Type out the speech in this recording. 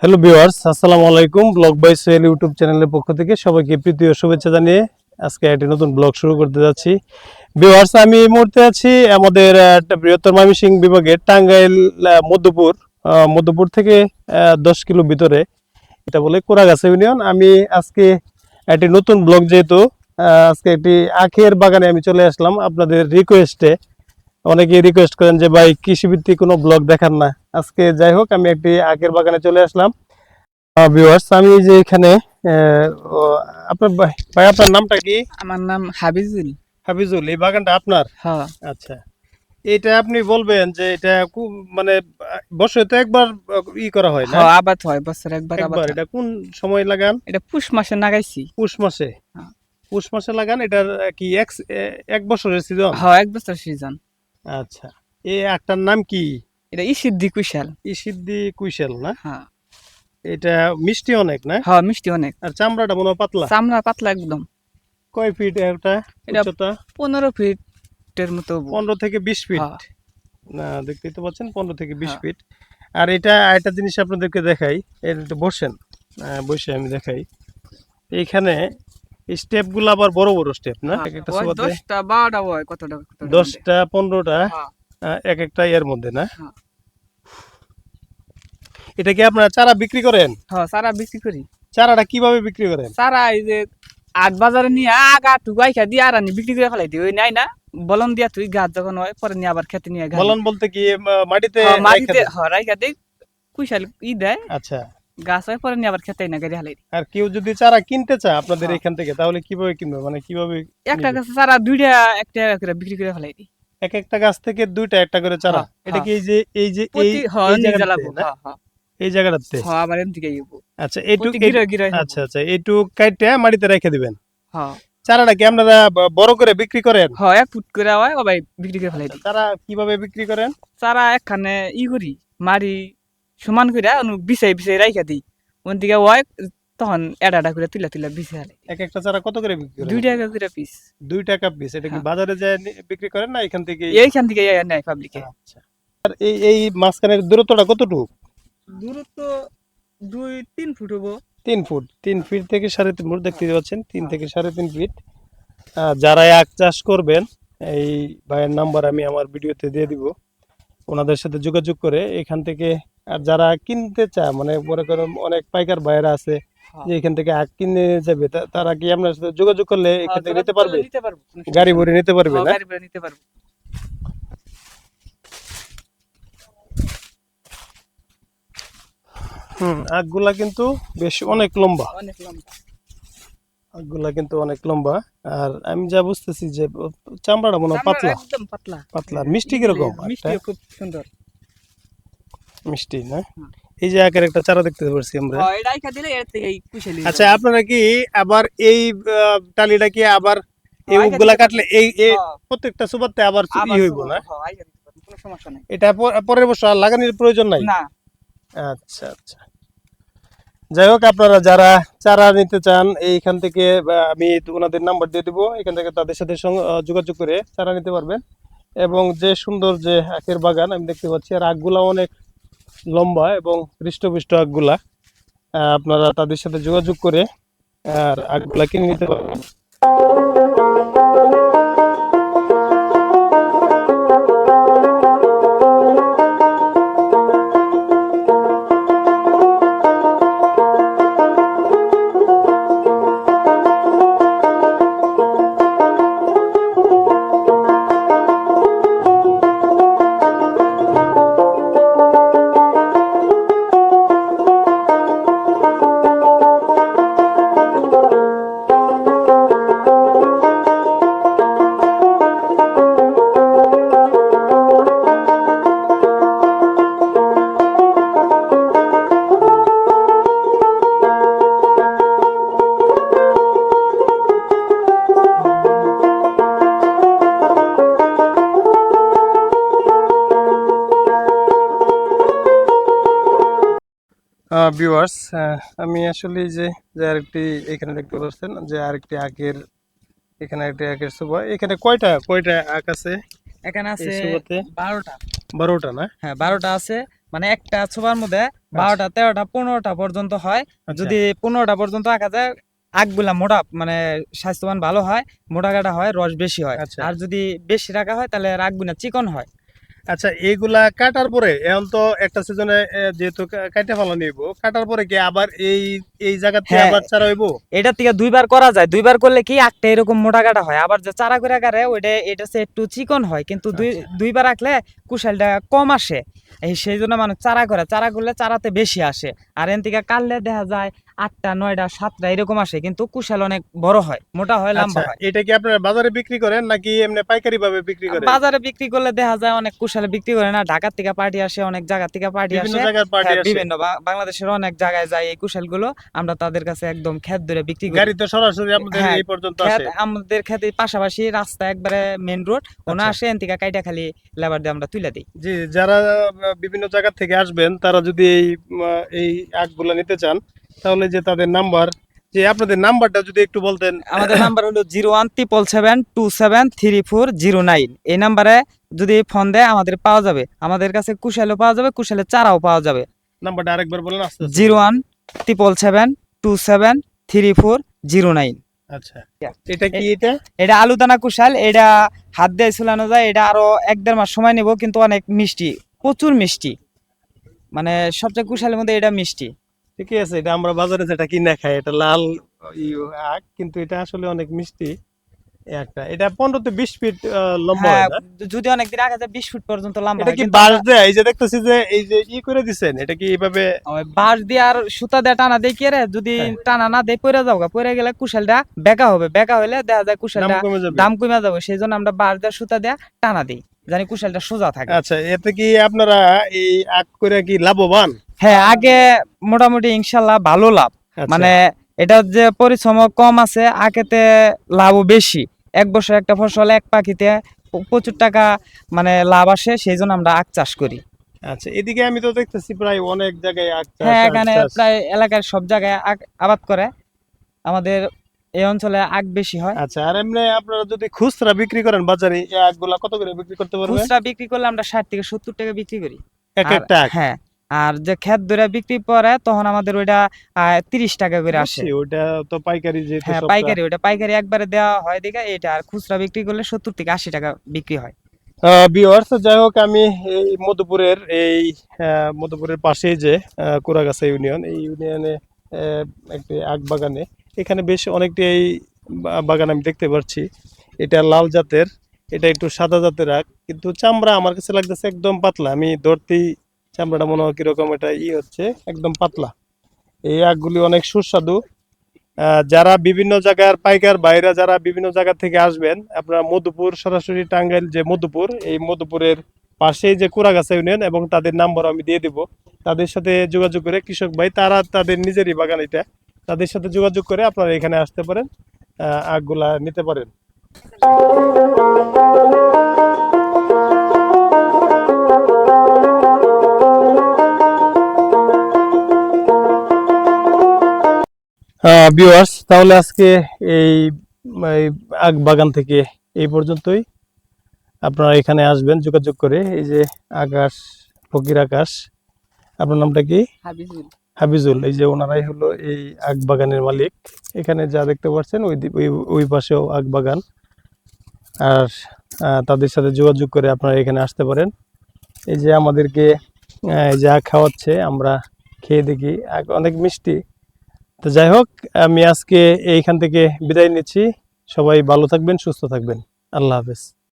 Hello viewers, আসসালামু আলাইকুম। Blog by Sohel YouTube চ্যানেলের পক্ষ থেকে সবাইকে প্রীতি ও শুভেচ্ছা জানিয়ে আজকে একটি নতুন ব্লগ শুরু করতে যাচ্ছি। ভিউয়ার্স, আমি এই মুহূর্তে আছি আমাদের বৃহত্তর ময়মনসিংহ বিভাগের টাঙ্গাইল মধ্যপুর থেকে 10 কিলো ভিতরে, এটা বলে কোরাগাছা ইউনিয়ন। আমি আজকে একটি নতুন ব্লগ, যেহেতু আজকে একটি আখের বাগানে আমি চলে আসলাম আপনাদের রিকোয়েস্টে। অনেকেই রিকোয়েস্ট করেন যে ভাই কৃষিভিত্তিক কোনো ব্লগ দেখান না। আজকে যাই হোক, আমি একটি আখের বাগানে চলে আসলাম। ভিউয়ার্স, আমি যে এখানে আপনার ভাই আপনার নামটা কি? আমার নাম হাবিজুল। হাফিজুল, এই বাগানটা আপনার? হ্যাঁ আচ্ছা, এটা আপনি বলবেন যে এটা মানে বছরে তো একবার করা হয় না? হ্যাঁ, আবাদ হয় বছর একবার আবাদ একবার। হয়। এটা কোন সময় লাগান? এটা পুষ মাসে লাগাইছি। পুষ মাসে? হ্যাঁ। পুষ মাসে লাগান। এটার কি এক বছরের সিজন? হ্যাঁ, এক বছর সিজন। আচ্ছা, এই একটার নাম কি? এটা ইসিদ্ধি কুশাল। ইসিদ্ধি কুইশাল না? হ্যাঁ এটা মিষ্টি অনেক না? হ্যাঁ, মিষ্টি অনেক। আর চামড়াটা মনে হয় পাতলা। চামড়া পাতলা একদম। কয় ফিট এটা এটা উচ্চতা? 15 ফিটের মতো। 15 থেকে 20 ফিট। হ্যাঁ না, দেখতেই তো পাচ্ছেন, 15 থেকে 20 হ্যাঁ। ফিট। আর এটা আরেকটা জিনিস আপনাদেরকে দেখাই, এটা একটু বসেন, বসে আমি দেখাই। এইখানে স্টেপ গুলো আবার বড় বড় স্টেপ না? এক একটা সোয়াতে 10টা 12টা হয়, কতটা 10টা 15টা হ্যাঁ এক একটা এর মধ্যে না? হ্যাঁ। এটা কি আপনারা চারা বিক্রি করেন? হ্যাঁ, চারা বিক্রি করি। চারাটা কিভাবে বিক্রি করেন? চারা এই যে আট বাজারে নিয়ে আগা টুকাই খা দিয়ে আর আনি বিক্রি করে ফেলাই দিই। ওই নাই না বলন দিয়া তুই গাছ যখন হয় পরে নিয়ে আবার খেতে নিয়ে গাছ বলন বলতে কি মাটিতে মাটিতে রাইখা দেন? রাইখা দেই। কুইশাল দেয় আচ্ছা। গাছ হয় পরে নিয়ে আবার খেতে না গাড়ি হালাই দিই। আর কেউ যদি চারা কিনতে চায় আপনাদের হ্যাঁ। এখান থেকে, তাহলে কিভাবে কিনবে, মানে কিভাবে একটা নিবে? গাছে চারা 2টা 1 টাকা করে বিক্রি করে ফেলাই দিই। এক একটা গাছ থেকে দুইটা একটা করে চারা? হ্যাঁ, এটা হ্যাঁ। কি এই প্রতি এই নিজে জায়গাটাতে লাগাবো। না? হ্যাঁ হ্যাঁ এই জায়গাটাতে? হ্যাঁ, আবার এম থেকে ইবো। আচ্ছা, এইটুক প্রতি গিরা গিরা হবো। আচ্ছা আচ্ছা, এইটুক কাইটে মাটিতে রেখে দিবেন। হ্যাঁ চারাটা কি আপনারা বড় করে বিক্রি করেন? হ্যাঁ, 1 ফুট করে হয় ও ভাই বিক্রি করে ফেলাই আচ্ছা, দিই। চারা কিভাবে বিক্রি করেন? চারা একখানে করি মারি সমান করে অনু বিছাই বিছাই রাইখা দিই। ওন দিকে হয় তখন এডাডা করে তুলা তুলা বিছাই ফেলাই দিই। এক একটা চারা কত করে বিক্রি করেন? 2 টাকা করে পিস। 2 টাকা পিস। এটা কি হ্যাঁ। বাজারে যায় বিক্রি করেন না এখান থেকে? এইখান থেকে নেয় পাবলিকে। আচ্ছা। আর এই মাঝখানের দূরত্বটা কতটুকু? দূরত্ব 2-3 ফুট হবো। 3 ফুট। 3 ফিট থেকে 3.5 ফুট, দেখতে পাচ্ছেন, 3 হ্যাঁ। থেকে 3.5 ফিট। যারা আখ চাষ করবেন, এই ভাইয়ের নাম্বার আমি আমার ভিডিওতে দিয়ে দিব, ওনাদের সাথে যোগাযোগ করে এখান থেকে। আর যারা কিনতে চায়, মানে মনে করেন অনেক পাইকার ভাইয়েরা আছে যে এখান থেকে আখ কিনে যাবে, তারা কি আপনার সাথে যোগাযোগ করলে এখান থেকে নিতে পারবে? নিতে পারবো। গাড়ি ভরে নিতে পারবে না? গাড়ি ভরে নিতে পারবো। আখগুলা কিন্তু বেশ অনেক লম্বা। অনেক লম্বা। আখগুলা কিন্তু অনেক লম্বা। আর আমি যা বুঝতেছি যে চামড়াটা মনে হয় পাতলা একদম পাতলা। পাতলা। আর মিষ্টি কিরকম? মিষ্টি খুব সুন্দর। মিষ্টি না? হুম। এই যে আখের একটা চারা দেখতে পাচ্ছি আমরা। হ্যাঁ, এটা রাইখা দিলে এর থেকে এই কুশালি। আচ্ছা, আপনারা কি আবার এই টালিটা কি আবার এই হ্যাঁ, উখগুলা কাটলে এই হ্যাঁ, প্রত্যেকটা সুবাতে আবার আবার হইব না? হ্যাঁ, রাইখা দিতে পারবো, কোনো সমস্যা নাই। এটা পরের বছর আর লাগানোর প্রয়োজন নাই? না। আচ্ছা আচ্ছা। যাই হোক, আপনারা যারা চারা নিতে চান এইখান থেকে, আমি ওনাদের নাম্বার দিয়ে দিব, এখান থেকে তাদের সাথে যোগাযোগ করে চারা নিতে পারবেন। এবং যে সুন্দর যে আখের বাগান আমি দেখতে পাচ্ছি, আর আখগুলা অনেক লম্বা এবং হৃষ্টপুষ্ট আখগুলা। আপনারা তাদের সাথে যোগাযোগ করে আর আখগুলা কিনে নিতে পারবেন। ভিউয়ার্স, আমি আসলে যে যে আরেকটি এখানে দেখতে পাচ্ছেন যে আরেকটি আখের, এখানে একটি আখের সুবা। এখানে কয়টা কয়টা আখ আছে এখানে এই আছে সুবাতে? 12টা। 12টা না? হ্যাঁ, 12টা আছে। মানে একটা ছোবার মধ্যে 12টা 13টা 15টা পর্যন্ত হয়। আচ্ছা। যদি 15টা পর্যন্ত রাখা যায় আগগুলা মোটা মানে স্বাস্থ্যবান ভালো হয়, মোটা কাটা হয়, রস বেশি হয়। আচ্ছা। আর যদি বেশি রাখা হয় তাহলে আগগুলা চিকন হয়। আচ্ছা, এইগুলা কাটার পরে এখন তো একটা সিজনে যেহেতু কাইটা ফেলা নিব, কাটার পরে কি আবার এই এই জায়গাতে হ্যাঁ, আবার চারা হইব? এটা থেকে দুইবার করা যায়। দুইবার করলে কি একটা এরকম মোটা কাটা হয়, আবার যে চারা করে কাটে ওইটা এটা হচ্ছে একটু চিকন হয়, কিন্তু আচ্ছা। দুইবার রাখলে কুশালটা কম আসে। সেই জন্য মানুষ চারা করে, চারা করলে চারাতে বেশি আসে। আর এন থেকে কাটলে দেখা যায় 8টা 9টা 7টা এরকম আসে, কিন্তু কুশাল অনেক বড় হয়, মোটা হয়, আচ্ছা, লম্বা হয়। এটা কি আপনারা বাজারে বিক্রি করেন নাকি এমনি পাইকারি ভাবে বিক্রি করেন? বাজারে বিক্রি করলে দেখা যায় অনেক কুশালে বিক্রি করে না, ঢাকার থেকে পার্টি আসে, অনেক জায়গা থেকে পার্টি বিভিন্ন আসে। জায়গার পার্টি হ্যাঁ, আসে। বিভিন্ন বাংলাদেশের অনেক জায়গায় যায় এই কুশালগুলো, আমরা তাদের কাছে একদম ক্ষেত ধরে বিক্রি করি। গাড়িতে সরাসরি আপনাদের হ্যাঁ, এই পর্যন্ত ক্ষেত আসে? আমাদের ক্ষেতের পাশাপাশি রাস্তা, একবারে মেইন রোড, ওনা আচ্ছা। আসে এন থেকে কাইটা খালি লেবার দিয়ে আমরা তুলে দিই। জি, যারা বিভিন্ন জায়গা থেকে আসবেন তারা যদি এই আখগুলা নিতে চান, তাহলে যে তাদের নাম্বার, যে আপনাদের নাম্বারটা যদি একটু বলতেন। আমাদের নাম্বার হলো 01777273409। এই নাম্বারে যদি ফোন দেয় আমাদের পাওয়া যাবে, আমাদের কাছে কুশালও পাওয়া যাবে, কুশালের চারাও পাওয়া যাবে। নাম্বারটা আরেকবার বলেন আস্তে আস্তে। 01777273409। আচ্ছা, এটা কি এটা? এটা আলুদানা কুশাল, এটা হাত দিয়ে ঝুলানো যায়। এটা আরো 1-1.5 মাস সময় নেব, কিন্তু অনেক মিষ্টি, প্রচুর মিষ্টি। মানে সবচেয়ে কুশালের মধ্যে এটা মিষ্টি। ঠিকই আছে, এটা আমরা বাজারে যেটা কিনে খাই এটা লাল আখ, কিন্তু এটা আসলে অনেক মিষ্টি। এই আখটা এটা 15 থেকে 20 ফিট লম্বা হ্যাঁ, হয় না? যদি অনেকদিন আগে যায় 20 ফুট পর্যন্ত লম্বা এটা হয়, কি কিন্তু বাঁশ দেয়? এই যে দেখতেছি যে এই যে করে দিছেন, এটা কি এইভাবে? ওই বাঁশ দিয়ে আর সুতা দিয়ে টানা দেয় কি রে, যদি হ্যাঁ। টানা না দেয় পড়ে যাওগা, পড়ে গেলে কুশালটা বেঁকা হবে, বেঁকা হইলে দেখা যায় দাম কুশালটা কমে যাবে। দাম কমে যাবে। সেই জন্য আমরা বাঁশ দিয়ে সুতা দিয়ে টানা দিই, জানি কুশালটা সোজা থাকে। আচ্ছা, এতে কি আপনারা এই আখ করে কি লাভবান? হ্যাঁ, আগে মোটামুটি ইনশাল্লাহ ভালো লাভ। আচ্ছা। মানে এটা যে পরিশ্রম কম আছে, আগেতে লাভও বেশি। এক বছর একটা ফসল এক পাখিতে প্রচুর টাকা মানে লাভ আসে, সেই জন্য আমরা আখ চাষ করি। আচ্ছা, এদিকে আমি তো দেখতেছি প্রায় অনেক জায়গায় আখ চাষ, হ্যাঁ, আখ এখানে চাষ। প্রায় এলাকার সব জায়গায় আখ আবাদ করে। আমাদের এই অঞ্চলে আখ বেশি হয়। আচ্ছা, আর এমনি আপনারা যদি খুচরা বিক্রি করেন বাজারে, এই আখগুলা কত করে বিক্রি করতে পারবেন? খুচরা বিক্রি করলে আমরা 60 থেকে 70 টাকা বিক্রি করি। এক আর একটা আখ? হ্যাঁ, আর যে ক্ষেত ধরে বিক্রি করে তখন আমাদের ওইটা 30 টাকা করে আসে। বুঝছি, ওটা তো পাইকারি যেহেতু হ্যাঁ, সবটা। পাইকারি, ওইটা পাইকারি একবারে দেওয়া হয় দিকে এটা। আর খুচরা বিক্রি করলে 70 থেকে 80 টাকা বিক্রি হয়। ভিউয়ার্স, যাই হোক, আমি এই মধুপুরের মধুপুরের পাশেই যে কুড়াগাছা ইউনিয়ন, এই ইউনিয়নে একটি আখ বাগানে, এখানে বেশ অনেকটি এই বাগান আমি দেখতে পাচ্ছি। এটা লাল জাতের, এটা একটু সাদা জাতের আখ, কিন্তু চামড়া আমার কাছে লাগতেছে একদম পাতলা। আমি ধরতেই চামড়াটা মনে হয় কিরকম, এটা হচ্ছে একদম পাতলা। এই আখগুলি অনেক সুস্বাদু। যারা বিভিন্ন জায়গার পাইকার বাইরা যারা বিভিন্ন জায়গা থেকে আসবেন, আপনারা মধুপুর, সরাসরি টাঙ্গাইল যে মধুপুর, এই মধুপুরের পাশেই যে কুড়াগাছা ইউনিয়ন, এবং তাদের নাম্বার আমি দিয়ে দিব। তাদের সাথে যোগাযোগ করে, কৃষক ভাই তারা তাদের নিজেরই বাগান এটা, তাদের সাথে যোগাযোগ করে আপনারা এখানে আসতে পারেন, আখগুলা নিতে পারেন। ভিউয়ার্স, তাহলে আজকে এই এই আখ বাগান থেকে এই পর্যন্তই। আপনারা এখানে আসবেন যোগাযোগ করে। এই যে আকাশ, ফকির আকাশ, আপনার নামটা কি? হাবিজুল। হাবিজুল। এই যে ওনারাই হলো এই আখ বাগানের মালিক। এখানে যা দেখতে পাচ্ছেন ওই পাশেও আখ বাগান। আর তাদের সাথে যোগাযোগ করে আপনারা এখানে আসতে পারেন। এই যে আমাদেরকে এই যে আখ খাওয়াচ্ছে, আমরা খেয়ে দেখি, আখ অনেক মিষ্টি। তো যাই হোক, আমি আজকে এইখান থেকে বিদায় নিচ্ছি। সবাই ভালো থাকবেন, সুস্থ থাকবেন। আল্লাহ হাফেজ।